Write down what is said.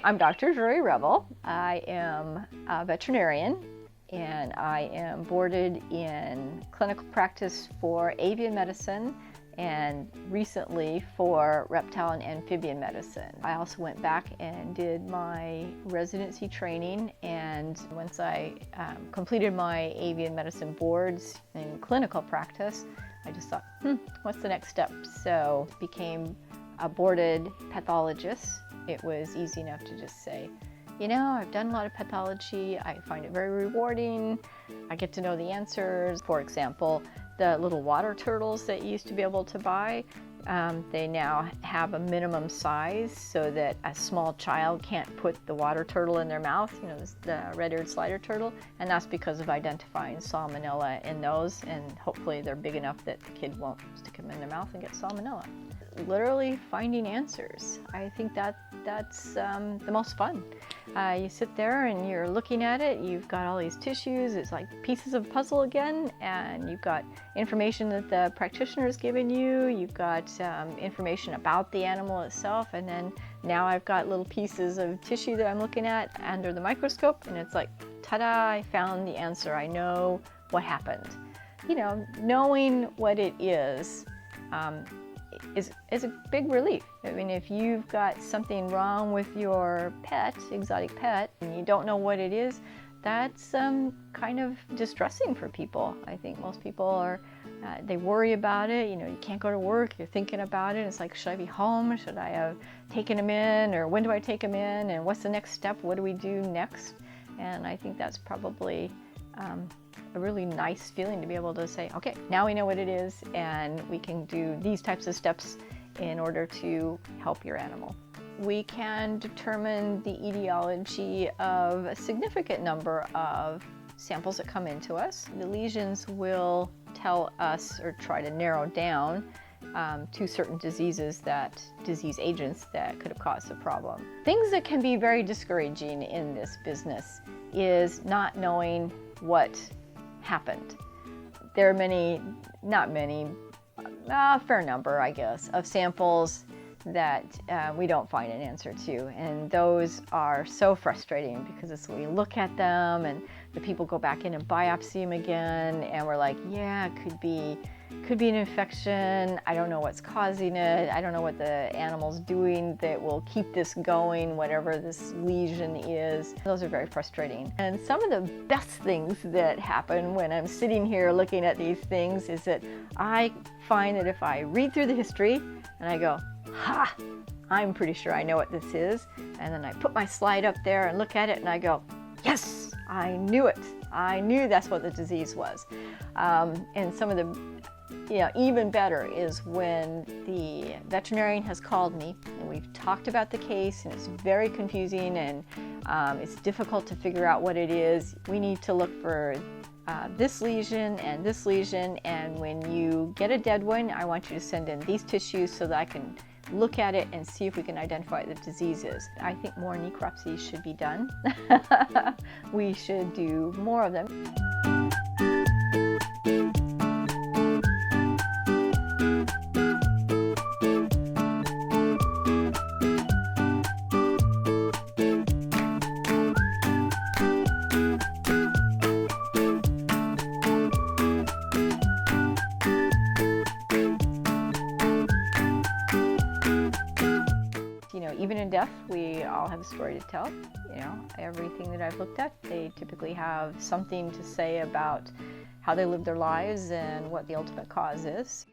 I'm Dr. Drury Rebel. I am a veterinarian and I am boarded in clinical practice for avian medicine and recently for reptile and amphibian medicine. I also went back and did my residency training, and once I completed my avian medicine boards in clinical practice, I just thought, what's the next step? So became a boarded pathologist. It was easy enough to just say, you know, I've done a lot of pathology, I find it very rewarding, I get to know the answers. For example, the little water turtles that you used to be able to buy, they now have a minimum size so that a small child can't put the water turtle in their mouth, you know, the red-eared slider turtle, and that's because of identifying salmonella in those, and hopefully they're big enough that the kid won't stick them in their mouth and get salmonella. Literally finding answers. I think that's the most fun. You sit there and you're looking at it, you've got all these tissues, it's like pieces of a puzzle again, and you've got information that the practitioner's given you, you've got information about the animal itself, and then now I've got little pieces of tissue that I'm looking at under the microscope, and it's like, ta-da, I found the answer, I know what happened. You know, knowing what it is a big relief. I mean, if you've got something wrong with your pet, exotic pet, and you don't know what it is, that's kind of distressing for people. I think most people are, they worry about it. You know, you can't go to work, you're thinking about it. It's like, should I be home? Should I have taken him in? Or when do I take him in? And what's the next step? What do we do next? And I think that's probably a really nice feeling to be able to say, okay, now we know what it is and we can do these types of steps in order to help your animal. We can determine the etiology of a significant number of samples that come into us. The lesions will tell us or try to narrow down to certain disease agents that could have caused the problem. Things that can be very discouraging in this business is not knowing what happened. There are a fair number, I guess, of samples that we don't find an answer to, and those are so frustrating because it's we look at them and the people go back in and biopsy them again, and we're like, yeah, it could be an infection, I don't know what's causing it, I don't know what the animal's doing that will keep this going, whatever this lesion is. Those are very frustrating. And some of the best things that happen when I'm sitting here looking at these things is that I find that if I read through the history and I go, ha, I'm pretty sure I know what this is, and then I put my slide up there and look at it and I go, yes, I knew it. I knew that's what the disease was. And some of the even better is when the veterinarian has called me and we've talked about the case and it's very confusing and it's difficult to figure out what it is. We need to look for this lesion, and when you get a dead one, I want you to send in these tissues so that I can look at it and see if we can identify what the disease is. I think more necropsies should be done. We should do more of them. Even in death, we all have a story to tell. You know, everything that I've looked at, they typically have something to say about how they lived their lives and what the ultimate cause is.